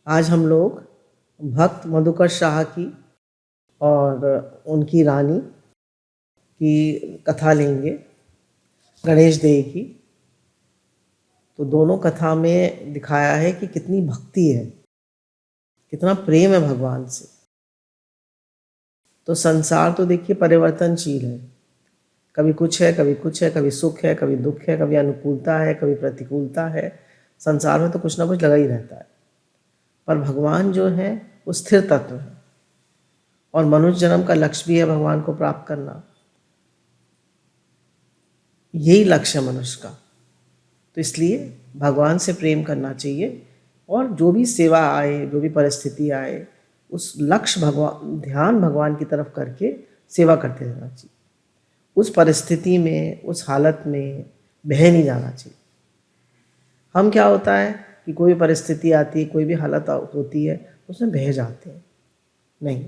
आज हम लोग भक्त मधुकर शाह की और उनकी रानी की कथा लेंगे, गणेश देव की। तो दोनों कथा में दिखाया है कि कितनी भक्ति है, कितना प्रेम है भगवान से। तो संसार तो देखिए परिवर्तनशील है, कभी कुछ है, कभी कुछ है, कभी सुख है, कभी दुख है, कभी अनुकूलता है, कभी प्रतिकूलता है। संसार में तो कुछ ना कुछ लगा ही रहता है। पर भगवान जो है वो स्थिर तत्व है, और मनुष्य जन्म का लक्ष्य भी है भगवान को प्राप्त करना। यही लक्ष्य है मनुष्य का। तो इसलिए भगवान से प्रेम करना चाहिए, और जो भी सेवा आए, जो भी परिस्थिति आए, उस लक्ष्य भगवान, ध्यान भगवान की तरफ करके सेवा करते रहना चाहिए। उस परिस्थिति में, उस हालत में बह नहीं जाना चाहिए। हम क्या होता है कि कोई भी परिस्थिति आती है, कोई भी हालत होती है, उसमें बह जाते हैं। नहीं,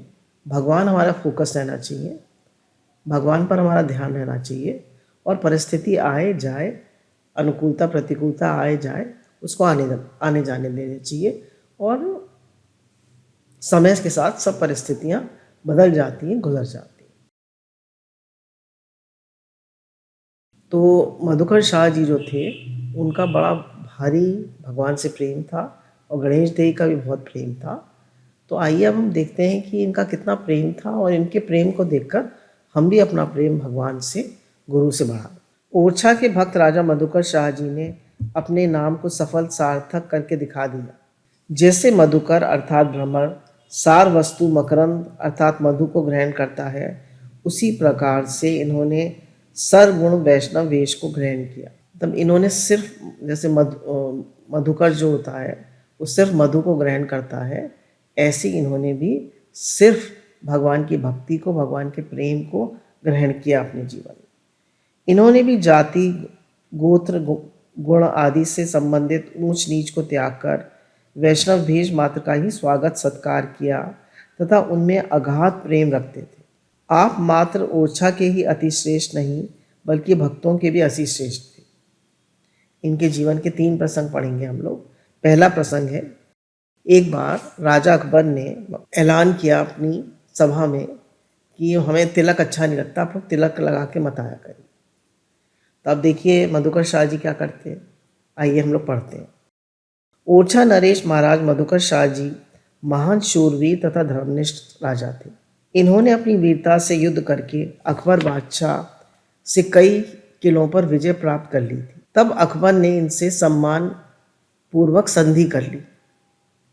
भगवान हमारा फोकस रहना चाहिए, भगवान पर हमारा ध्यान रहना चाहिए, और परिस्थिति आए जाए, अनुकूलता प्रतिकूलता आए जाए, उसको आने जाने देना चाहिए। और समय के साथ सब परिस्थितियां बदल जाती हैं, गुजर जाती हैं। तो मधुकर शाह जी जो थे, उनका बड़ा भारी भगवान से प्रेम था, और गणेश देव का भी बहुत प्रेम था। तो आइए अब हम देखते हैं कि इनका कितना प्रेम था, और इनके प्रेम को देखकर हम भी अपना प्रेम भगवान से, गुरु से बढ़ा। ओरछा के भक्त राजा मधुकर शाह जी ने अपने नाम को सफल सार्थक करके दिखा दिया। जैसे मधुकर अर्थात भ्रमर सार वस्तु मकरंद अर्थात मधु को ग्रहण करता है, उसी प्रकार से इन्होंने सर्वगुण वैष्णव वेश को ग्रहण किया। मतलब इन्होंने सिर्फ, जैसे मधुकर जो होता है वो सिर्फ मधु को ग्रहण करता है, ऐसे इन्होंने भी सिर्फ भगवान की भक्ति को, भगवान के प्रेम को ग्रहण किया अपने जीवन में। इन्होंने भी जाति, गोत्र, गुण आदि से संबंधित ऊंच नीच को त्याग कर वैष्णव भेष मात्र का ही स्वागत सत्कार किया, तथा उनमें अगाध प्रेम रखते थे। आप मात्र ओरछा के ही अतिश्रेष्ठ नहीं, बल्कि भक्तों के भी अतिश्रेष्ठ थे। इनके जीवन के 3 प्रसंग पढ़ेंगे हम लोग। पहला प्रसंग है, एक बार राजा अकबर ने ऐलान किया अपनी सभा में कि हमें तिलक अच्छा नहीं लगता, आप लोग तिलक लगा के मत आया करें। तो अब देखिए मधुकर शाह जी क्या करते हैं, आइए हम लोग पढ़ते हैं। ओरछा नरेश महाराज मधुकर शाह जी महान शूरवीर तथा धर्मनिष्ठ राजा थे। इन्होंने अपनी वीरता से युद्ध करके अकबर बादशाह से कई किलों पर विजय प्राप्त कर ली थी। तब अकबर ने इनसे सम्मान पूर्वक संधि कर ली।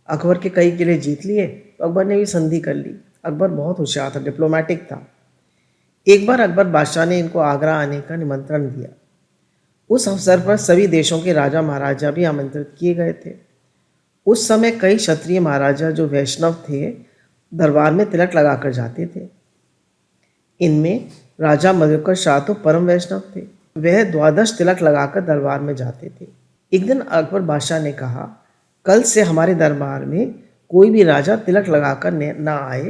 अकबर के कई किले जीत लिए, तो अकबर ने भी संधि कर ली। अकबर बहुत होशियार था, डिप्लोमेटिक था। एक बार अकबर बादशाह ने इनको आगरा आने का निमंत्रण दिया। उस अवसर पर सभी देशों के राजा महाराजा भी आमंत्रित किए गए थे। उस समय कई क्षत्रिय महाराजा जो वैष्णव थे, दरबार में तिलक लगाकर जाते थे। इनमें राजा मधुकर शाह तो परम वैष्णव थे, वह 12 तिलक लगाकर दरबार में जाते थे। एक दिन अकबर बादशाह ने कहा, कल से हमारे दरबार में कोई भी राजा तिलक लगाकर ना आए,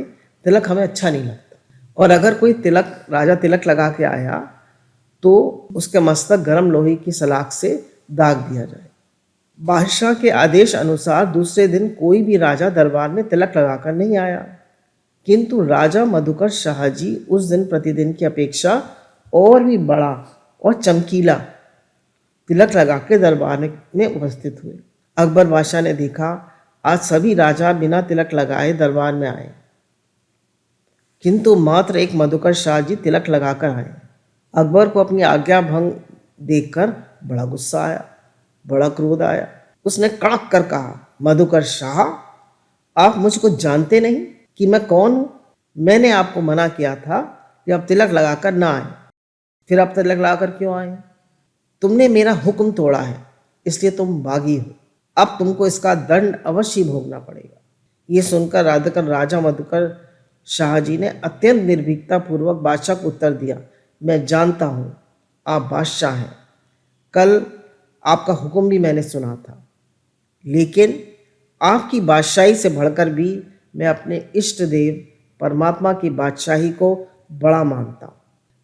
तिलक हमें अच्छा नहीं लगता। और अगर कोई राजा तिलक लगा के आया तो उसके मस्तक गर्म लोहे की सलाख से दाग दिया जाए। बादशाह के आदेश अनुसार दूसरे दिन कोई भी राजा दरबार में तिलक लगाकर नहीं आया, किंतु राजा मधुकर शाह जी उस दिन प्रतिदिन की अपेक्षा और भी बड़ा और चमकीला तिलक लगा के दरबार में उपस्थित हुए। अकबर बादशाह ने देखा, आज सभी राजा बिना तिलक लगाए दरबार में आए, किंतु मात्र एक मधुकर शाह जी तिलक लगाकर आए। अकबर को अपनी आज्ञा भंग देखकर बड़ा गुस्सा आया, बड़ा क्रोध आया। उसने कड़क कर कहा, मधुकर शाह, आप मुझको जानते नहीं कि मैं कौन हूं? मैंने आपको मना किया था कि आप तिलक लगाकर ना आए, फिर आप तिलक लगाकर क्यों आए? तुमने मेरा हुक्म तोड़ा है, इसलिए तुम बागी हो। अब तुमको इसका दंड अवश्य भोगना पड़ेगा। ये सुनकर राजा मधुकर शाह जी ने अत्यंत निर्भीकता पूर्वक बादशाह को उत्तर दिया, मैं जानता हूँ आप बादशाह हैं, कल आपका हुक्म भी मैंने सुना था, लेकिन आपकी बादशाही से बढ़कर भी मैं अपने इष्ट देव परमात्मा की बादशाही को बड़ा मानता हूँ,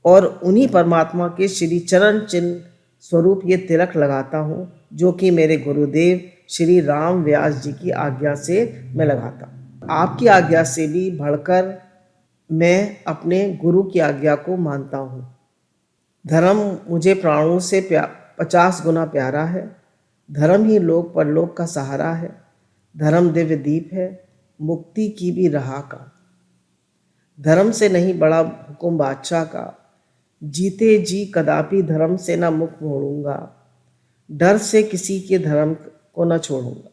और उन्हीं परमात्मा के श्री चरण चिन्ह स्वरूप ये तिलक लगाता हूँ, जो कि मेरे गुरुदेव श्री राम व्यास जी की आज्ञा से मैं लगाता। आपकी आज्ञा से भी बढ़कर मैं अपने गुरु की आज्ञा को मानता हूँ। धर्म मुझे प्राणों से 50 गुना प्यारा है। धर्म ही लोक परलोक का सहारा है। धर्म दिव्य दीप है, मुक्ति की भी राह का। धर्म से नहीं बड़ा हुक्म बादशाह का, जीते जी कदापि धर्म से न मुख मोड़ूंगा। डर से किसी के धर्म को न छोड़ूंगा।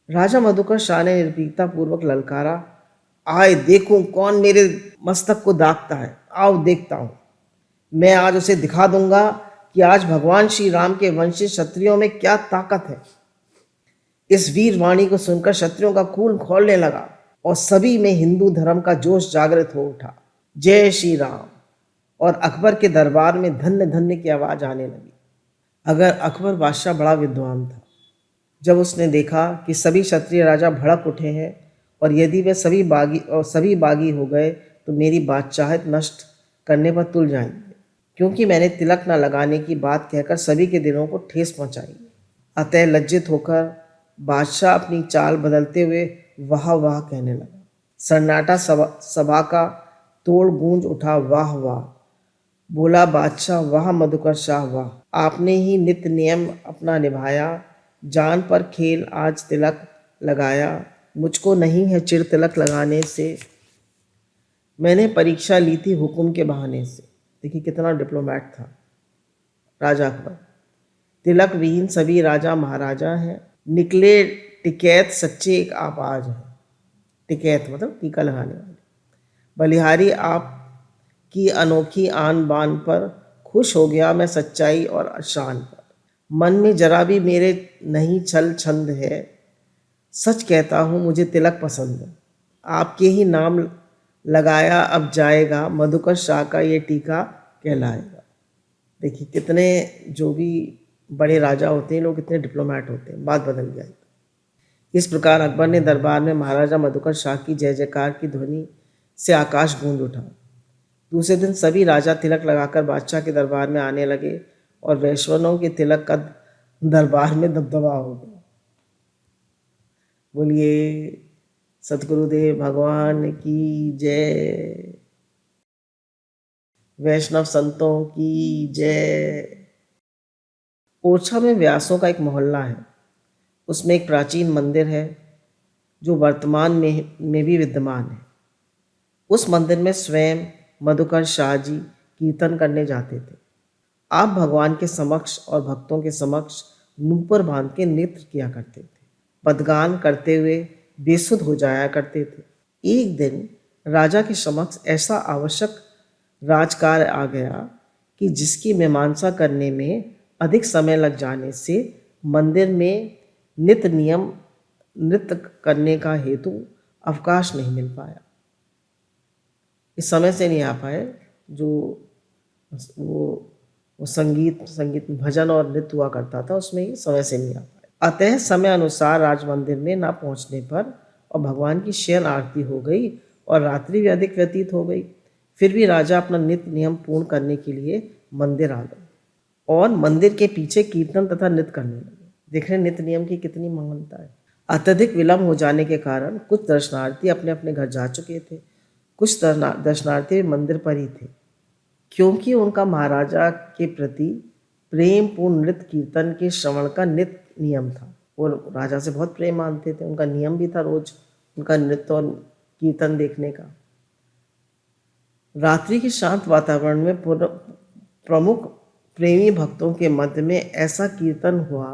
राजा मधुकर शाह ने निर्भीकता पूर्वक ललकारा, आए देखूं कौन मेरे मस्तक को दागता है। आओ देखता हूं, मैं आज उसे दिखा दूंगा कि आज भगवान श्री राम के वंशी क्षत्रियों में क्या ताकत है। इस वीर वाणी को सुनकर क्षत्रियों का खून खौलने लगा और सभी में हिंदू धर्म का जोश जागृत हो उठा। जय श्री राम। और अकबर के दरबार में धन्य धन्य की आवाज आने लगी। अगर अकबर बादशाह बड़ा विद्वान था। जब उसने देखा कि सभी क्षत्रिय राजा भड़क उठे हैं और यदि वे सभी बागी हो गए तो मेरी बादशाहत नष्ट करने पर तुल जाएंगे, क्योंकि मैंने तिलक न लगाने की बात कहकर सभी के दिलों को ठेस पहुंचाई। अतः लज्जित होकर बादशाह अपनी चाल बदलते हुए वाह वाह कहने लगा। सन्नाटा सभा का तोड़ गूंज उठा, वाह वाह। बोला बादशाह, वाह मधुकर शाह वाह। आपने ही नित्य नियम अपना निभाया, जान पर खेल आज तिलक लगाया। मुझको नहीं है चिर तिलक लगाने से, मैंने परीक्षा ली थी हुक्म के बहाने से। देखिए कितना डिप्लोमैट था राजा अकबर। तिलक विहीन सभी राजा महाराजा हैं, निकले टिकैत सच्चे एक आप आज हैं। टिकैत मतलब टीका लगाने वाले। बलिहारी आप की अनोखी आन बान पर खुश हो गया मैं सच्चाई और शान पर। मन में जरा भी मेरे नहीं छल छंद है, सच कहता हूँ मुझे तिलक पसंद है। आपके ही नाम लगाया अब जाएगा, मधुकर शाह का ये टीका कहलाएगा। देखिए कितने जो भी बड़े राजा होते हैं लोग कितने डिप्लोमैट होते हैं, बात बदल गई। इस प्रकार अकबर ने दरबार में महाराजा मधुकर शाह की जय जयकार की ध्वनि से आकाश गूंज उठा। दूसरे दिन सभी राजा तिलक लगाकर बादशाह के दरबार में आने लगे और वैश्वनों के तिलक का दरबार में दबदबा हो गया। बोलिए सतगुरुदेव भगवान की जय। वैष्णव संतों की जय। ओरछा में व्यासों का एक मोहल्ला है। उसमें एक प्राचीन मंदिर है जो वर्तमान में भी विद्यमान है। उस मंदिर में स्वयं मधुकर शाह जी कीर्तन करने जाते थे। आप भगवान के समक्ष और भक्तों के समक्ष नूपुर बांध के नृत्य किया करते थे। पदगान करते हुए बेसुध हो जाया करते थे। एक दिन राजा के समक्ष ऐसा आवश्यक राजकार्य आ गया कि जिसकी मीमांसा करने में अधिक समय लग जाने से मंदिर में नित्य नियम नृत्य करने का हेतु अवकाश नहीं मिल पाया। इस समय से नहीं आ पाए जो वो संगीत भजन और नृत्य हुआ करता था, उसमें ही समय से नहीं आ पाए। अतः समय अनुसार राज मंदिर में ना पहुंचने पर और भगवान की शयन आरती हो गई और रात्रि भी अधिक व्यतीत हो गई। फिर भी राजा अपना नित्य नियम पूर्ण करने के लिए मंदिर आ गए और मंदिर के पीछे कीर्तन तथा नृत्य करने लगे। देख रहे नित्य नियम की कितनी महानता है। अत्यधिक विलंब हो जाने के कारण कुछ दर्शनार्थी अपने अपने घर जा चुके थे। कुछ दर्शनार्थी मंदिर पर ही थे, क्योंकि उनका महाराजा के प्रति प्रेम पूर्ण नृत्य कीर्तन के श्रवण का नित्य नियम था। वो राजा से बहुत प्रेम मानते थे, उनका नियम भी था रोज उनका नृत्य और कीर्तन देखने का। रात्रि के शांत वातावरण में प्रमुख प्रेमी भक्तों के मध्य में ऐसा कीर्तन हुआ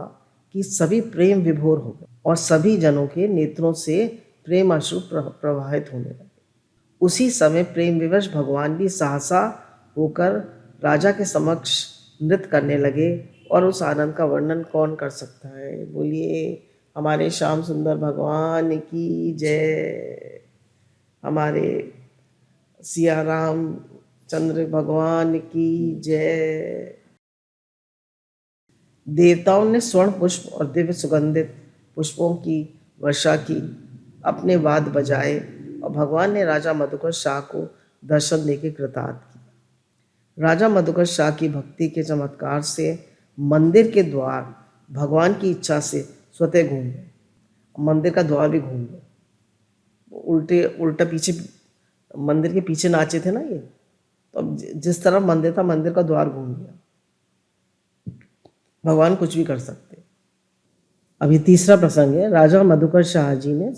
कि सभी प्रेम विभोर हो गए और सभी जनों के नेत्रों से प्रेम अश्रु प्रवाहित होने लगे। उसी समय प्रेम विवश भगवान भी सहसा होकर राजा के समक्ष नृत्य करने लगे और उस आनंद का वर्णन कौन कर सकता है। बोलिए हमारे श्याम सुंदर भगवान की जय। हमारे सिया राम चंद्र भगवान की जय। देवताओं ने स्वर्ण पुष्प और दिव्य सुगंधित पुष्पों की वर्षा की, अपने वाद्य बजाए और भगवान ने राजा मधुकर शाह को दर्शन देके कृतार्थ किया। राजा मधुकर शाह की भक्ति के चमत्कार से मंदिर के द्वार भगवान की इच्छा से स्वतः घूम गए। मंदिर का द्वार भी घूम गए, उल्टे उल्टा पीछे, मंदिर के पीछे नाचे थे ना ये, तो अब जिस तरफ मंदिर था मंदिर का द्वार घूम गया। भगवान कुछ भी कर सकते। अभी तीसरा प्रसंग है। राजा मधुकर शाह जी ने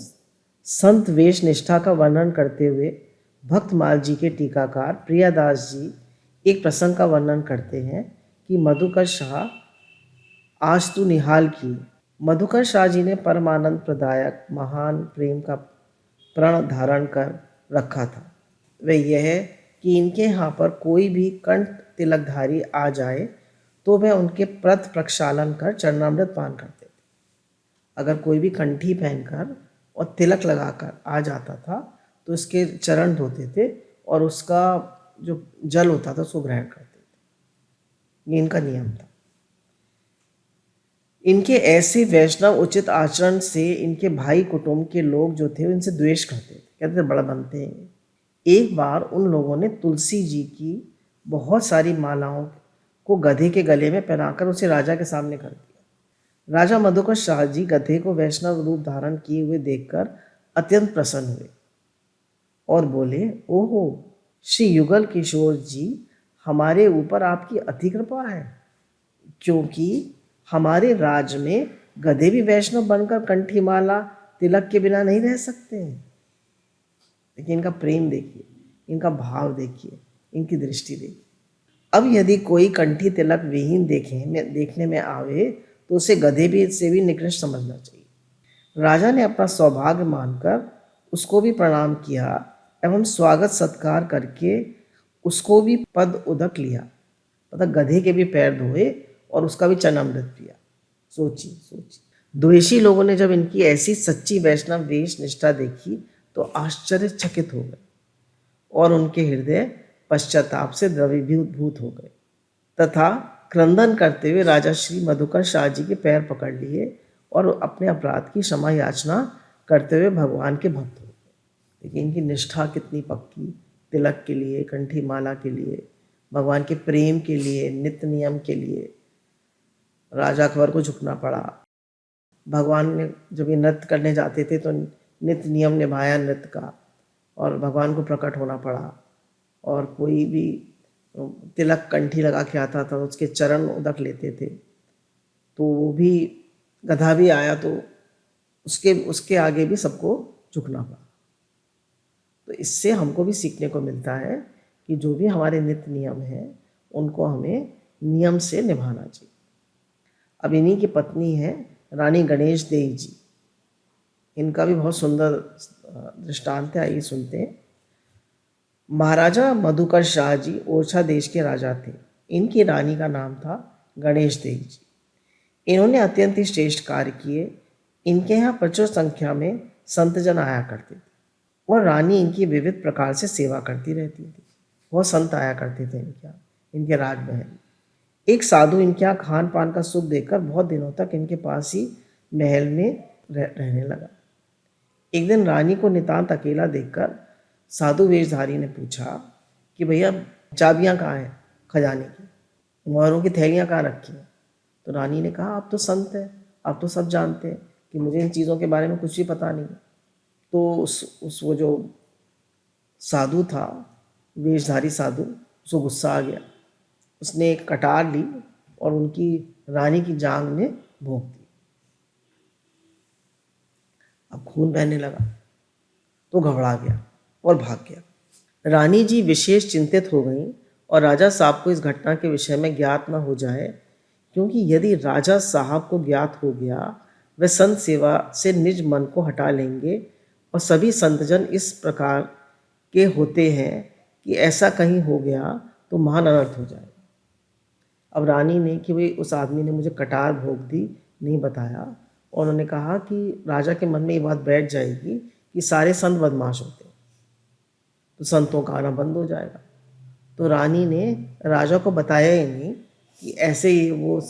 संत वेश निष्ठा का वर्णन करते हुए भक्तमाल जी के टीकाकार प्रियादास जी एक प्रसंग का वर्णन करते हैं कि मधुकर शाह आज तू निहाल की। मधुकर शाह जी ने परमानंद प्रदायक महान प्रेम का प्रण धारण कर रखा था। वह यह है कि इनके यहाँ पर कोई भी कंठ तिलकधारी आ जाए तो वह उनके प्रत प्रक्षालन कर चरणामृत पान करते थे। अगर कोई भी कंठी पहनकर और तिलक लगाकर आ जाता था तो इसके चरण धोते थे और उसका जो जल होता था उसको ग्रहण करते थे। ये इनका नियम था। इनके ऐसे वैष्णव उचित आचरण से इनके भाई कुटुंब के लोग जो थे इनसे द्वेष करते थे, कहते थे बड़ा बनते हैं। एक बार उन लोगों ने तुलसी जी की बहुत सारी मालाओं को गधे के गले में पहनाकर उसे राजा के सामने कर दिया। राजा मधुकर शाह जी गधे को वैष्णव रूप धारण किए हुए देखकर अत्यंत प्रसन्न हुए और बोले, ओहो श्री युगल किशोर जी, हमारे ऊपर आपकी अति कृपा है, क्योंकि हमारे राज्य में गधे भी वैष्णव बनकर कंठी माला तिलक के बिना नहीं रह सकते हैं। देखिए इनका प्रेम देखिए, इनका भाव देखिए, इनकी दृष्टि देखिए। अब यदि कोई कंठी तिलक विहीन देखने में आवे तो उसे गधे भी से भी निकृष्ट समझना चाहिए। राजा ने अपना सौभाग्य मानकर उसको भी प्रणाम किया एवं स्वागत सत्कार करके उसको भी पद उदक लिया, मतलब गधे के भी पैर धोए और उसका भी चरणामृत पिया। सोचिए। द्वेषी लोगों ने जब इनकी ऐसी सच्ची वैष्णव वेश निष्ठा देखी तो आश्चर्यचकित हो गए और उनके हृदय पश्चाताप से द्रवीभूत हो गए तथा क्रंदन करते हुए राजा श्री मधुकर शाह जी के पैर पकड़ लिए और अपने अपराध की क्षमा याचना करते हुए भगवान के भक्त हो गए। देखिए इनकी निष्ठा कितनी पक्की, तिलक के लिए, कंठी माला के लिए, भगवान के प्रेम के लिए, नित्य नियम के लिए राजा अकबर को झुकना पड़ा। भगवान ने जब ये नृत्य करने जाते थे तो नित्य नियम निभाया नृत्य का और भगवान को प्रकट होना पड़ा। और कोई भी तिलक कंठी लगा के आता था उसके चरण उदक लेते थे, तो वो भी गधा भी आया तो उसके आगे भी सबको झुकना पड़ा। तो इससे हमको भी सीखने को मिलता है कि जो भी हमारे नित्य नियम हैं उनको हमें नियम से निभाना चाहिए। अब इन्हीं की पत्नी है रानी गणेश देवी जी। इनका भी बहुत सुंदर दृष्टांत है, आइए सुनते हैं। महाराजा मधुकर शाह जी ओरछा देश के राजा थे। इनकी रानी का नाम था गणेश देवी जी। इन्होंने अत्यंत ही श्रेष्ठ कार्य किए। इनके यहाँ प्रचुर संख्या में संतजन आया करते थे और रानी इनकी विविध प्रकार से सेवा करती रहती थी। बहुत संत आया करते थे इनके यहाँ, इनके राजमहल। एक साधु इनके यहाँ खान पान का सुख देखकर बहुत दिनों तक इनके पास ही महल में रहने लगा। एक दिन रानी को नितांत अकेला देखकर साधु वेशधारी ने पूछा कि भैया चाबियाँ कहाँ हैं खजाने की, मुहरों की थैलियाँ कहाँ रखी हैं। तो रानी ने कहा, आप तो संत हैं, आप तो सब जानते हैं कि मुझे इन चीज़ों के बारे में कुछ भी पता नहीं। तो वो जो साधु था, वेशधारी साधु, उसको गुस्सा आ गया। उसने एक कटार ली और उनकी रानी की जांघ में भोंक दी। अब खून बहने लगा तो घबरा गया और भाग गया। रानी जी विशेष चिंतित हो गईं और राजा साहब को इस घटना के विषय में ज्ञात न हो जाए, क्योंकि यदि राजा साहब को ज्ञात हो गया वह संत सेवा से निज मन को हटा लेंगे और सभी संतजन इस प्रकार के होते हैं कि ऐसा कहीं हो गया तो महान अनर्थ हो जाए। अब रानी ने कि भाई उस आदमी ने मुझे कटार भोंक दी नहीं बताया, और उन्होंने कहा कि राजा के मन में ये बात बैठ जाएगी कि सारे संत बदमाश होते हैं तो संतों का आना बंद हो जाएगा। तो रानी ने राजा को बताया ही नहीं कि ऐसे ही वो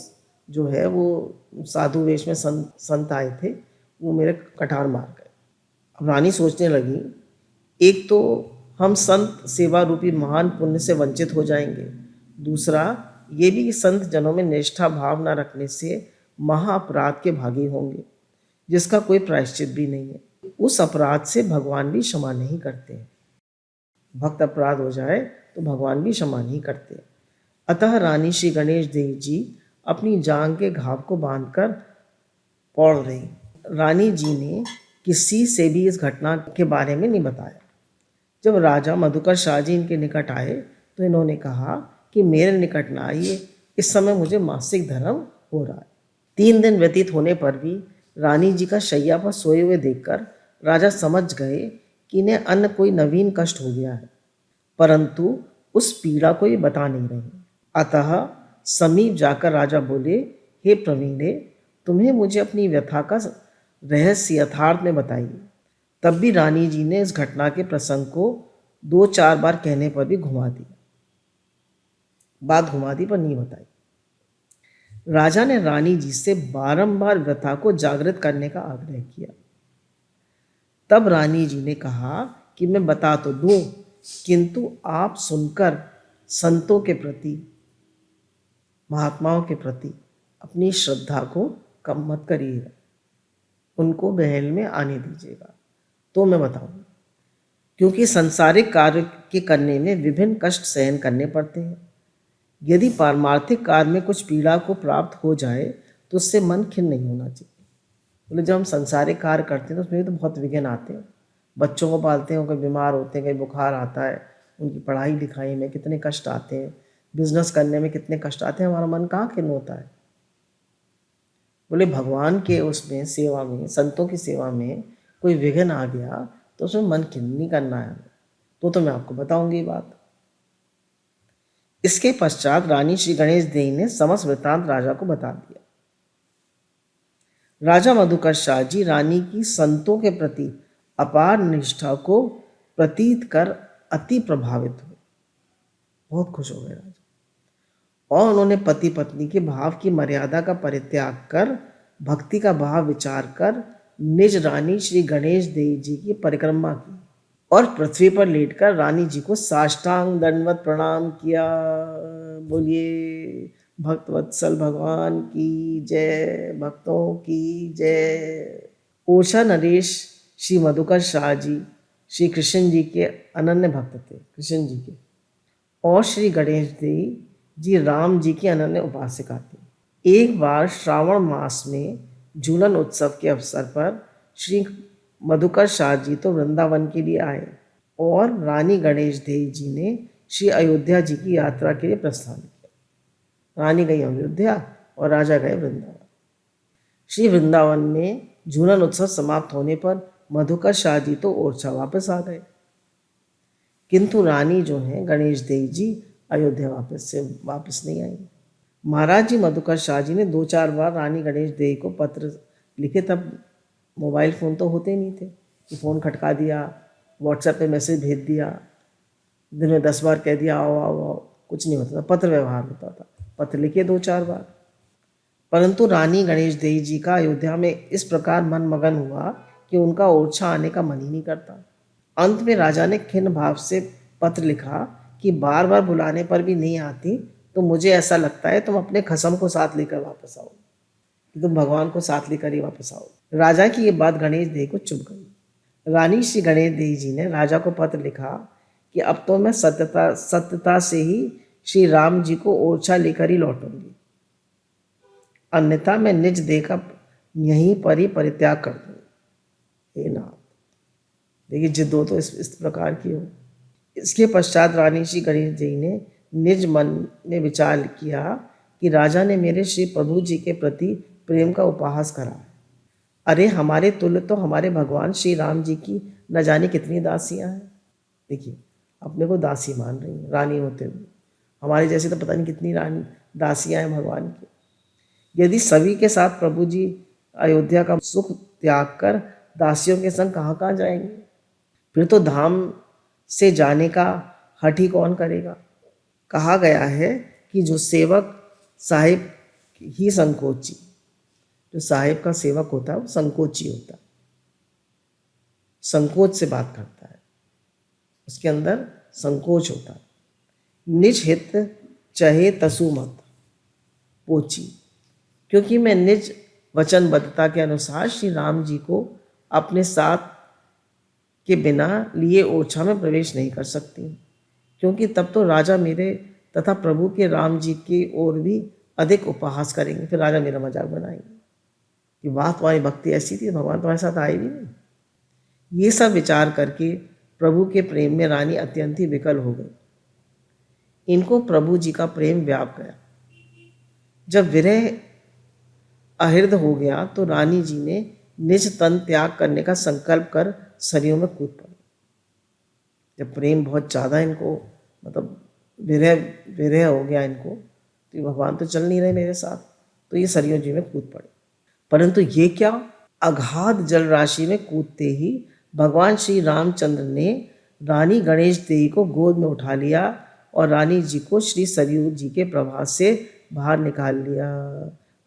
जो है वो साधु वेश में संत आए थे, वो मेरे कटार मार गए। अब रानी सोचने लगी, एक तो हम संत सेवा रूपी महान पुण्य से वंचित हो जाएंगे, दूसरा ये भी कि संत जनों में निष्ठा भाव न रखने से महा अपराध के भागी होंगे। जिसका कोई प्रायश्चित भी नहीं है। उस अपराध से भगवान भी क्षमा नहीं करते हैं। भक्त अपराध हो जाए तो भगवान भी क्षमा नहीं करते। अतः रानी श्री गणेश देव जी अपनी जांग के घाव को बांधकर पौड़ रही। रानी जी ने किसी से भी इस घटना के बारे में नहीं बताया। जब राजा मधुकर शाह जी इनके निकट आए तो इन्होंने कहा कि मेरे निकट न आइए, इस समय मुझे मासिक धर्म हो रहा है। 3 दिन व्यतीत होने पर भी रानी जी का शैया पर सोए हुए देखकर राजा समझ गए कि इन्हें अन्य कोई नवीन कष्ट हो गया है, परंतु उस पीड़ा को ये बता नहीं रही। अतः समीप जाकर राजा बोले, हे प्रवीणे, तुम्हें मुझे अपनी व्यथा का रहस्य यथार्थ में बताइए। तब भी रानी जी ने इस घटना के प्रसंग को 2-4 बार कहने पर भी घुमा दी, बात घुमा दी पर नहीं बताई। राजा ने रानी जी से बारंबार व्यथा को जागृत करने का आग्रह किया। तब रानी जी ने कहा कि मैं बता तो दूं, किंतु आप सुनकर संतों के प्रति, महात्माओं के प्रति अपनी श्रद्धा को कम मत करिएगा, उनको महल में आने दीजिएगा तो मैं बताऊंगा। क्योंकि संसारिक कार्य के करने में विभिन्न कष्ट सहन करने पड़ते हैं। यदि पारमार्थिक कार्य में कुछ पीड़ा को प्राप्त हो जाए तो उससे मन खिन्न नहीं होना चाहिए। बोले जब हम संसारिक कार्य करते हैं तो उसमें भी तो बहुत विघ्न आते हैं। बच्चों को पालते हैं, कभी बीमार होते हैं, कभी बुखार आता है, उनकी पढ़ाई लिखाई में कितने कष्ट आते हैं, बिजनेस करने में कितने कष्ट आते हैं, हमारा मन कहाँ खिन्न होता है। बोले भगवान के उसमें सेवा में, संतों की सेवा में कोई विघ्न आ गया तो उसमें मन खिन्न नहीं करना है। तो मैं आपको बताऊंगी बात। इसके पश्चात रानी श्री गणेश देवी ने समस्त वृत्तांत राजा को बता दिया। राजा मधुकर शाह जी रानी की संतों के प्रति अपार निष्ठा को प्रतीत कर अति प्रभावित हुए, बहुत खुश हो गए राजा। और उन्होंने पति पत्नी के भाव की मर्यादा का परित्याग कर भक्ति का भाव विचार कर निज रानी श्री गणेश देवी जी की परिक्रमा की और पृथ्वी पर लेटकर रानी जी को साष्टांग दंडवत प्रणाम किया। बोलिए भक्तवत्सल भगवान की जय, भक्तों की जय। ओरछा नरेश श्री मधुकर शाह जी श्री कृष्ण जी के अनन्य भक्त थे, कृष्ण जी के, और श्री गणेश देवी जी राम जी की अनन्य उपासिका थी। एक बार श्रावण मास में झूलन उत्सव के अवसर पर श्री मधुकर शाह जी तो वृंदावन के लिए आए और रानी गणेश देवी जी ने श्री अयोध्या जी की यात्रा के लिए प्रस्थान किया। रानी गई अयोध्या और राजा गए वृंदावन। श्री वृंदावन में झूलन उत्सव समाप्त होने पर मधुकर शाह जी तो ओरछा वापस आ गए, किंतु रानी जो है गणेश देवी जी अयोध्या वापस नहीं आई। महाराज जी मधुकर शाह जी ने 2-4 बार रानी गणेश देवी को पत्र लिखे। तब मोबाइल फ़ोन तो होते नहीं थे कि फ़ोन खटका दिया, व्हाट्सएप पे मैसेज भेज दिया, दिन में 10 बार कह दिया आओ आओ आओ, कुछ नहीं होता था। पत्र व्यवहार होता था, पत्र लिखे 2-4 बार। परंतु रानी गणेश देवी जी का अयोध्या में इस प्रकार मन मगन हुआ कि उनका ओरछा आने का मन ही नहीं करता। अंत में राजा ने खिन्न भाव से पत्र लिखा कि बार बार बुलाने पर भी नहीं आती तो मुझे ऐसा लगता है तुम अपने खसम को साथ लेकर वापस आओ, कि तुम भगवान को साथ लेकर ही वापस आओ। राजा की ये बात गणेश देवी को चुभ गई। रानी श्री गणेश देवी जी ने राजा को पत्र लिखा कि अब तो मैं सत्यता से ही श्री राम जी को ओरछा लेकर ही लौटूंगी, अन्यथा मैं निज देह का यहीं पर ही परित्याग कर दूंगी। हे नाथ, देखिए जिद हो तो इस प्रकार की हो। इसके पश्चात रानी श्री गणेश देवी ने निज मन में विचार किया कि राजा ने मेरे श्री प्रभु जी के प्रति प्रेम का उपहास करा है। अरे हमारे तुल्य तो हमारे भगवान श्री राम जी की न जाने कितनी दासियां हैं। देखिए अपने को दासी मान रही हैं रानी होते हुए, हमारे जैसे तो पता नहीं कितनी रानी दासियां हैं भगवान की। यदि सभी के साथ प्रभु जी अयोध्या का सुख त्याग कर दासियों के संग कहाँ कहाँ जाएंगे, फिर तो धाम से जाने का हठ ही कौन करेगा। कहा गया है कि जो सेवक साहिब ही संकोची, जो साहिब का सेवक होता है वो संकोची होता है, संकोच से बात करता है, उसके अंदर संकोच होता है। निज हित चहे तसु मत पोची, क्योंकि मैं निज वचनबद्धता के अनुसार श्री राम जी को अपने साथ के बिना लिए ओछा में प्रवेश नहीं कर सकती, क्योंकि तब तो राजा मेरे तथा प्रभु के राम जी की ओर भी अधिक उपहास करेंगे। फिर राजा मेरा मजाक बनाएंगे कि वाह तुम्हारी भक्ति ऐसी थी, भगवान तुम्हारे साथ आए भी नहीं। ये सब विचार करके प्रभु के प्रेम में रानी अत्यंत ही विकल हो गई। इनको प्रभु जी का प्रेम व्याप गया। जब विरह अहृद हो गया तो रानी जी ने निज तन त्याग करने का संकल्प कर सरयू में कूद पड़ी। जब प्रेम बहुत ज़्यादा इनको मतलब विरह विरह हो गया इनको, तो भगवान तो चल नहीं रहे मेरे साथ, तो ये सरयू जी में कूद पड़े। परंतु ये क्या, अगाध जल राशि में कूदते ही भगवान श्री रामचंद्र ने रानी गणेश देवी को गोद में उठा लिया और रानी जी को श्री सरयू जी के प्रवाह से बाहर निकाल लिया।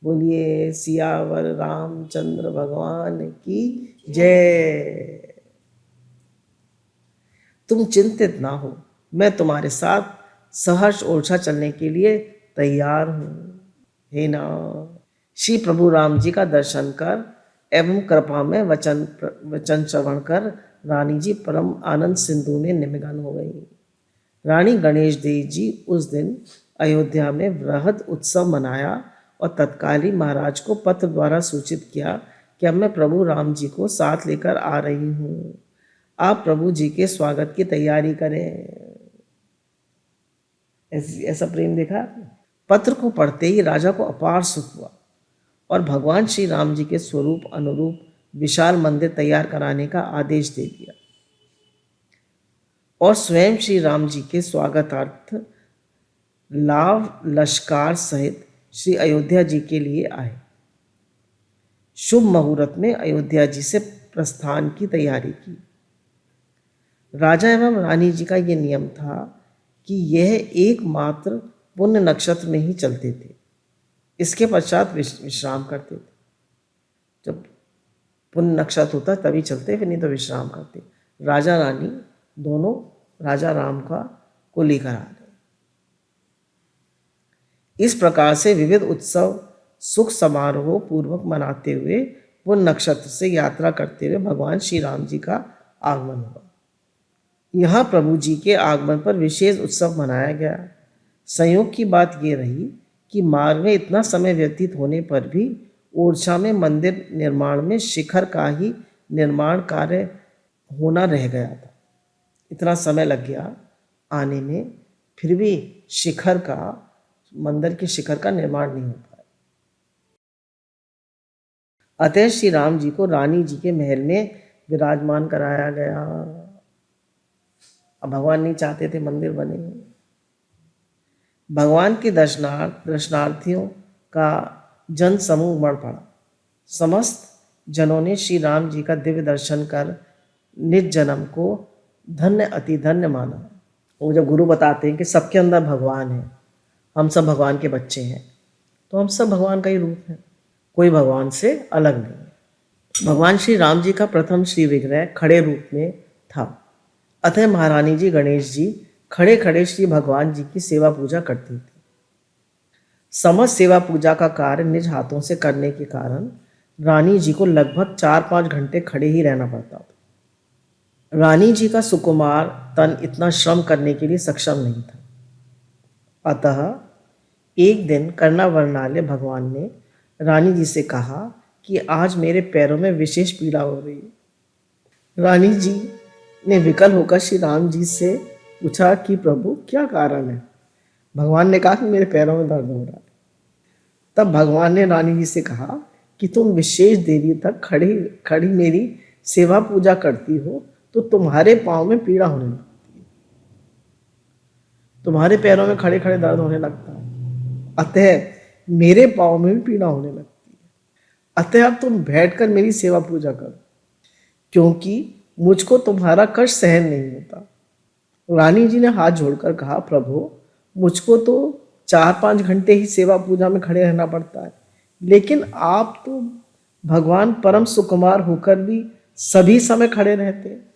बोलिए सियावर रामचंद्र भगवान की जय। तुम चिंतित ना हो, मैं तुम्हारे साथ सहर्ष ओरछा चलने के लिए तैयार हूँ। हे नाम। श्री प्रभु राम जी का दर्शन कर एवं कृपा में वचन श्रवण कर रानी जी परम आनंद सिंधु में निमग्न हो गई। रानी गणेश देवी जी उस दिन अयोध्या में वृहद उत्सव मनाया और तत्कालीन महाराज को पत्र द्वारा सूचित किया कि अब मैं प्रभु राम जी को साथ लेकर आ रही हूँ, आप प्रभु जी के स्वागत की तैयारी करें। ऐसा प्रेम देखा आपने। पत्र को पढ़ते ही राजा को अपार सुख हुआ और भगवान श्री राम जी के स्वरूप अनुरूप विशाल मंदिर तैयार कराने का आदेश दे दिया और स्वयं श्री राम जी के स्वागतार्थ लाव लश्कार सहित श्री अयोध्या जी के लिए आए। शुभ मुहूर्त में अयोध्या जी से प्रस्थान की तैयारी की। राजा एवं रानी जी का यह नियम था कि यह एकमात्र पुण्य नक्षत्र में ही चलते थे, इसके पश्चात विश्राम करते थे। जब पुण्य नक्षत्र होता तभी चलते, फिर नहीं तो विश्राम करते। राजा रानी दोनों राजा राम को लेकर आ गए। इस प्रकार से विविध उत्सव सुख समारोह पूर्वक मनाते हुए पुण्य नक्षत्र से यात्रा करते हुए भगवान श्री राम जी का आगमन हुआ। यहाँ प्रभु जी के आगमन पर विशेष उत्सव मनाया गया। संयोग की बात ये रही कि मार्ग में इतना समय व्यतीत होने पर भी ओरछा में मंदिर निर्माण में शिखर का ही निर्माण कार्य होना रह गया था। इतना समय लग गया आने में, फिर भी मंदिर के शिखर का निर्माण नहीं हो पाया। अतः श्री राम जी को रानी जी के महल में विराजमान कराया गया। अब भगवान नहीं चाहते थे मंदिर बने। भगवान के दर्शनार्थियों का जन समूह उमड़ पड़ा। समस्त जनों ने श्री राम जी का दिव्य दर्शन कर निज जन्म को धन्य अति धन्य माना। वो जब गुरु बताते हैं कि सबके अंदर भगवान है, हम सब भगवान के बच्चे हैं, तो हम सब भगवान का ही रूप है, कोई भगवान से अलग नहीं। भगवान श्री राम जी का प्रथम श्री विग्रह खड़े रूप में था। अतः महारानी जी गणेश जी खड़े खड़े श्री भगवान जी की सेवा पूजा करती थी। समस्त सेवा पूजा का कार्य निज हाथों से करने के कारण रानी जी को लगभग 4-5 घंटे खड़े ही रहना पड़ता था। रानी जी का सुकुमार तन इतना श्रम करने के लिए सक्षम नहीं था। अतः एक दिन कर्णावर्णालय भगवान ने रानी जी से कहा कि आज मेरे पैरों में विशेष पीड़ा हो रही है। रानी जी ने विकल होकर श्री राम जी से पूछा कि प्रभु क्या कारण है। भगवान ने कहा कि मेरे पैरों में दर्द हो रहा है। तब भगवान ने रानी जी से कहा कि तुम विशेष देरी तक खड़ी मेरी सेवा पूजा करती हो तो तुम्हारे पाँव में पीड़ा होने लगती है, तुम्हारे पैरों में खड़े खड़े दर्द होने लगता है, अतः मेरे पाँव में भी पीड़ा होने लगती है। अतः अब तुम बैठकर मेरी सेवा पूजा करो, क्योंकि मुझको तुम्हारा कष्ट सहन नहीं होता। रानी जी ने हाथ जोड़कर कहा, प्रभु मुझको तो 4-5 घंटे ही सेवा पूजा में खड़े रहना पड़ता है, लेकिन आप तो भगवान परम सुकुमार होकर भी सभी समय खड़े रहते हैं।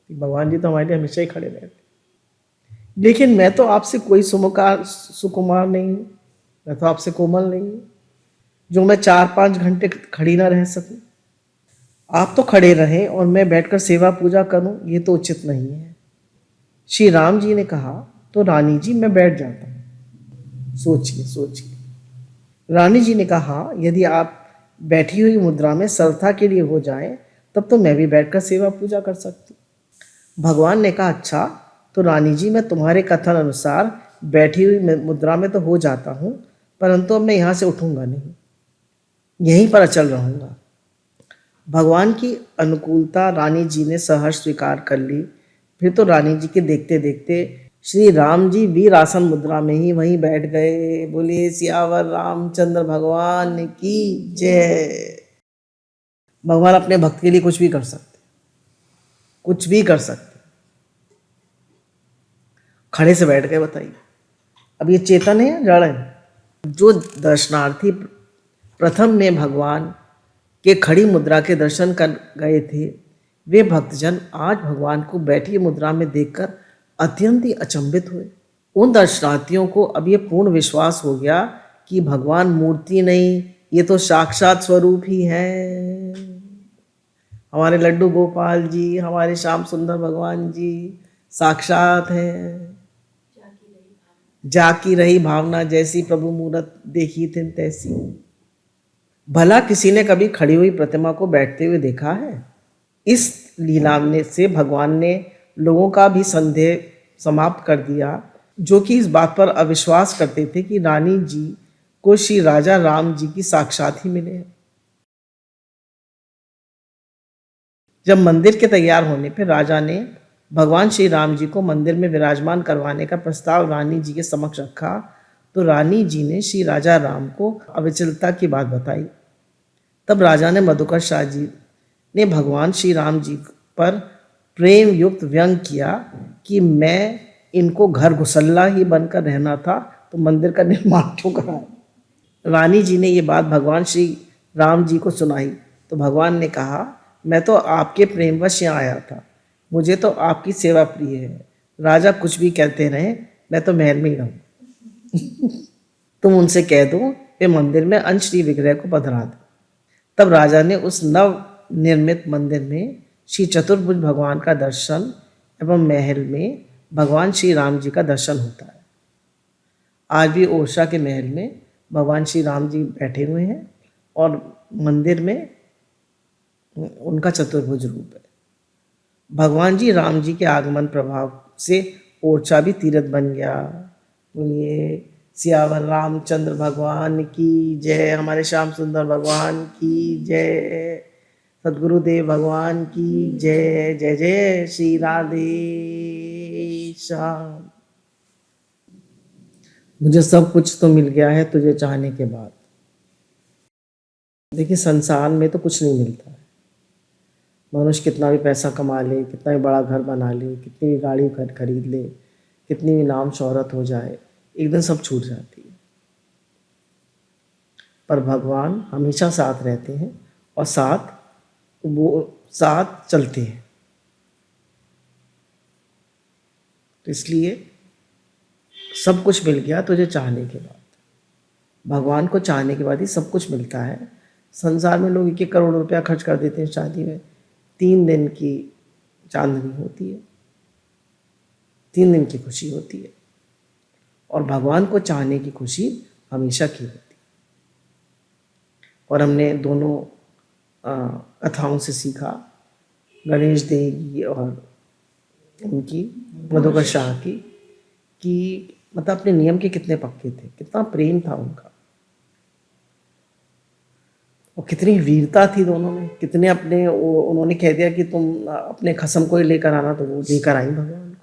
भगवान जी तो हमारे लिए हमेशा ही खड़े रहते, लेकिन मैं तो आपसे कोई सुकुमार नहीं हूँ, मैं तो आपसे कोमल नहीं हूँ। जो मैं 4-5 घंटे खड़ी ना रह सकूं? आप तो खड़े रहें और मैं बैठकर सेवा पूजा करूं, ये तो उचित नहीं है। श्री राम जी ने कहा, तो रानी जी मैं बैठ जाता हूं। सोचिए सोचिए। रानी जी ने कहा, यदि आप बैठी हुई मुद्रा में सरलता के लिए हो जाएं, तब तो मैं भी बैठकर सेवा पूजा कर सकती। भगवान ने कहा, अच्छा तो रानी जी मैं तुम्हारे कथन अनुसार बैठी हुई मुद्रा में तो हो जाता हूँ, परंतु अब मैं यहाँ से उठूंगा नहीं, यहीं पर अचल रहूंगा। भगवान की अनुकूलता रानी जी ने सहर्ष स्वीकार कर ली। फिर तो रानी जी के देखते देखते श्री राम जी वीर आसन मुद्रा में ही वहीं बैठ गए। बोलिए सियावर रामचंद्र भगवान की जय। भगवान अपने भक्त के लिए कुछ भी कर सकते, कुछ भी कर सकते। खड़े से बैठ गए, बताइए अब ये चेतन है या जड़ है? जो दर्शनार्थी प्रथम में भगवान के खड़ी मुद्रा के दर्शन कर गए थे, वे भक्तजन आज भगवान को बैठी मुद्रा में देखकर अत्यंत ही अचंभित हुए। उन दर्शनार्थियों को अब ये पूर्ण विश्वास हो गया कि भगवान मूर्ति नहीं, ये तो साक्षात स्वरूप ही है। हमारे लड्डू गोपाल जी, हमारे श्याम सुंदर भगवान जी साक्षात हैं। जाकी रही भावना जैसी, प्रभु मूरत देखी थी तैसी। भला किसी ने कभी खड़ी हुई प्रतिमा को बैठते हुए देखा है? इस लीला से भगवान ने लोगों का भी संदेह समाप्त कर दिया, जो कि इस बात पर अविश्वास करते थे कि रानी जी को श्री राजा राम जी की साक्षात ही मिले। जब मंदिर के तैयार होने पर राजा ने भगवान श्री राम जी को मंदिर में विराजमान करवाने का प्रस्ताव रानी जी के समक्ष रखा, तो रानी जी ने श्री राजा राम को अविचलता की बात बताई। तब राजा ने मधुकर शाह जी ने भगवान श्री राम जी पर प्रेम युक्त व्यंग किया कि मैं इनको घर घुसल्ला ही बनकर रहना था, तो मंदिर का निर्माण क्यों कराया। रानी जी ने ये बात भगवान श्री राम जी को सुनाई, तो भगवान ने कहा, मैं तो आपके प्रेमवश यहाँ आया था, मुझे तो आपकी सेवा प्रिय है। राजा कुछ भी कहते रहे, मैं तो महल में ही रहूं। तुम उनसे कह दो वे मंदिर में अंश श्री विग्रह को पधरा दो। तब राजा ने उस नव निर्मित मंदिर में श्री चतुर्भुज भगवान का दर्शन एवं महल में भगवान श्री राम जी का दर्शन होता है। आज भी ओरछा के महल में भगवान श्री राम जी बैठे हुए हैं और मंदिर में उनका चतुर्भुज रूप है। भगवान जी राम जी के आगमन प्रभाव से ओरछा भी तीर्थ बन गया। बोलिए सियावर रामचंद्र भगवान की जय, हमारे श्याम सुंदर भगवान की जय, सदगुरुदेव भगवान की जय। जय जय श्री राधे श्याम। मुझे सब कुछ तो मिल गया है तुझे चाहने के बाद। देखिए संसार में तो कुछ नहीं मिलता है। मनुष्य कितना भी पैसा कमा ले, कितना भी बड़ा घर बना ले, कितनी भी गाड़ी खरीद ले, कितनी भी नाम शोहरत हो जाए, एक दिन सब छूट जाती है। पर भगवान हमेशा साथ रहते हैं और साथ चलते हैं। तो इसलिए सब कुछ मिल गया तुझे चाहने के बाद। भगवान को चाहने के बाद ही सब कुछ मिलता है। संसार में लोग 1-1 करोड़ रुपया खर्च कर देते हैं शादी में, 3 दिन की चांदनी होती है, 3 दिन की खुशी होती है, और भगवान को चाहने की खुशी हमेशा की होती है। और हमने दोनों कथाओं से सीखा, गणेश देव की और उनकी मधुकर शाह की, कि मतलब अपने नियम के कितने पक्के थे, कितना प्रेम था उनका, और कितनी वीरता थी दोनों में। कितने अपने उन्होंने कह दिया कि तुम अपने खसम को ही लेकर आना, तो वो लेकर आई भगवान को।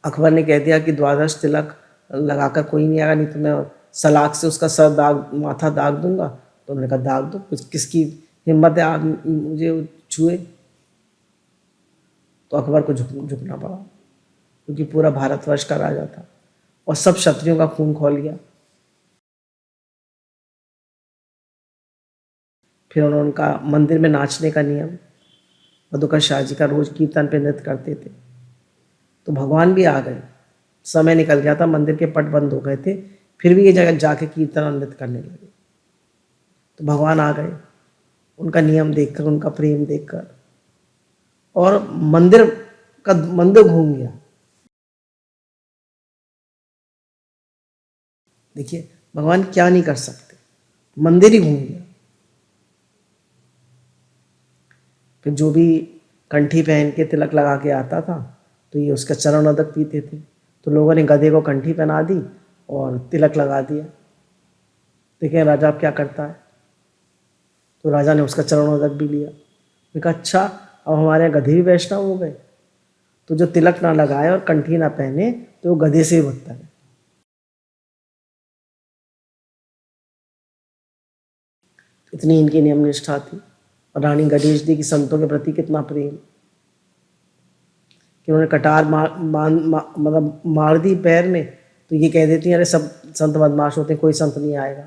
अकबर ने कह दिया कि 12 तिलक लगाकर कोई नहीं आएगा, नहीं तो मैं सलाख से उसका सर माथा दाग दूंगा। तो उन्होंने कहा दाग दो, किसकी हिम्मत है आग मुझे छुए। तो अकबर को झुकना पड़ा, क्योंकि पूरा भारतवर्ष का राजा था और सब क्षत्रियों का खून खौल गया। फिर उन्होंने उनका मंदिर में नाचने का नियम, मधुकर शाह जी का रोज कीर्तन पे नृत्य करते थे। तो भगवान भी आ गए, समय निकल गया था, मंदिर के पट बंद हो गए थे, फिर भी ये जगह जाके कीर्तन और नृत्य करने लगे। तो भगवान आ गए, उनका नियम देखकर, उनका प्रेम देखकर, और मंदिर घूम गया। देखिए भगवान क्या नहीं कर सकते, मंदिर ही घूम गया। फिर जो भी कंठी पहन के तिलक लगा के आता था तो ये उसका चरण उदक पीते थे। तो लोगों ने गधे को कंठी पहना दी और तिलक लगा दिया। देखें राजा अब क्या करता है। तो राजा ने उसका चरण उदक भी लिया। मैंने कहा अच्छा, अब हमारे यहाँ गधे भी वैष्णव हो गए। तो जो तिलक ना लगाए और कंठी ना पहने तो वो गधे से ही बदतर है। इतनी इनकी नियम निष्ठा थी। और रानी गणेश दी की संतों के प्रति कितना प्रेम कि उन्होंने कटार मतलब मार दी पैर में, तो ये कह देती हैं अरे सब संत बदमाश होते हैं, कोई संत नहीं आएगा।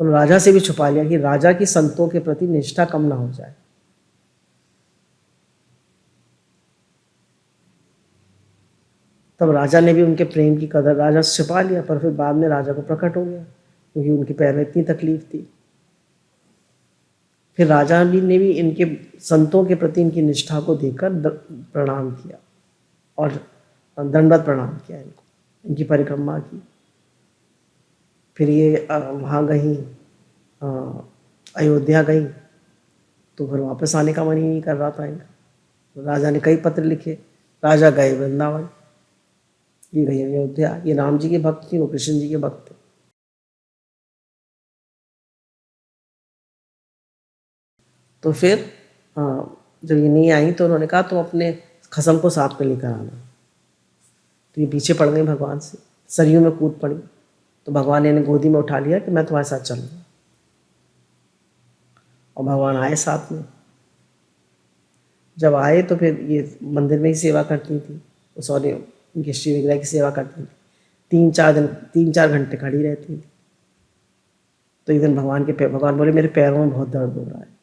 तो राजा से भी छुपा लिया कि राजा की संतों के प्रति निष्ठा कम ना हो जाए। तब राजा ने भी उनके प्रेम की कदर, राजा से छिपा लिया, पर फिर बाद में राजा को प्रकट हो गया क्योंकि उनके पैर में इतनी तकलीफ थी। फिर राजा भी ने भी इनके संतों के प्रति इनकी निष्ठा को देखकर प्रणाम किया और दंडवत प्रणाम किया इनको, इनकी परिक्रमा की। फिर ये वहाँ गई, अयोध्या गई, तो फिर वापस आने का मन ही नहीं कर रहा था इनका। तो राजा ने कई पत्र लिखे। राजा गए वृंदावन, ये गई अयोध्या। ये राम जी के भक्त थे, वो कृष्ण जी के भक्त थे। तो फिर जब ये नहीं आई तो उन्होंने कहा तुम अपने खसम को साथ में लेकर आना। तो ये पीछे पड़ गई भगवान से, सरयू में कूद पड़ी। तो भगवान ने इन्हें गोदी में उठा लिया कि मैं तुम्हारे साथ चलूँगा। और भगवान आए साथ में। जब आए तो फिर ये मंदिर में ही सेवा करती थी, सॉरी उनके श्री विग्रह की सेवा करती थी। 3-4 घंटे खड़ी रहती थी। तो एक दिन भगवान बोले मेरे पैरों में बहुत दर्द हो रहा है।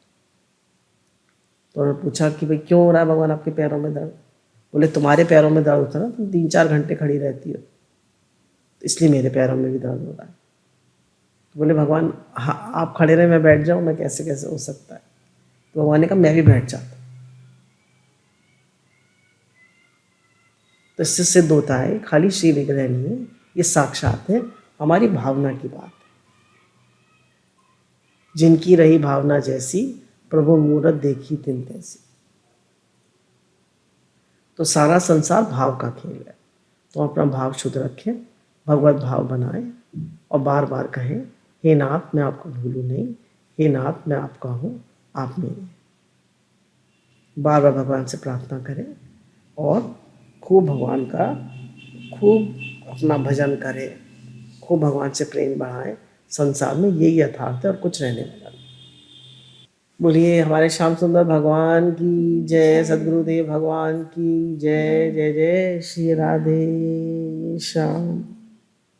तो उन्होंने पूछा कि भाई क्यों हो रहा है भगवान आपके पैरों में दर्द। बोले तुम्हारे पैरों में दर्द होता है ना, तुम 3-4 घंटे खड़ी रहती हो, तो इसलिए मेरे पैरों में भी दर्द हो रहा है। तो बोले भगवान हाँ आप खड़े रहे, मैं बैठ जाऊँ, मैं कैसे कैसे हो सकता है। तो भगवान ने कहा मैं भी बैठ जाता। तो इससे सिद्ध होता है खाली श्री विग्रह नहीं है, ये साक्षात है हमारी भावना की बात है। जिनकी रही भावना जैसी, प्रभु मूरत देखी तिन तैसी। तो सारा संसार भाव का खेल है। तो अपना भाव शुद्ध रखें, भगवत भाव बनाएं और बार बार कहें हे नाथ मैं आपको भूलूं नहीं, हे नाथ मैं आपका हूँ, आप मेरे। बार बार भगवान से प्रार्थना करें और खूब भगवान का खूब अपना भजन करें, खूब भगवान से प्रेम बढ़ाएं। संसार में यही यथार्थ है और कुछ रहने वाला नहीं। बोलिए हमारे श्याम सुंदर भगवान की जय, सद्गुरुदेव भगवान की जय। जय जय श्री राधे श्याम।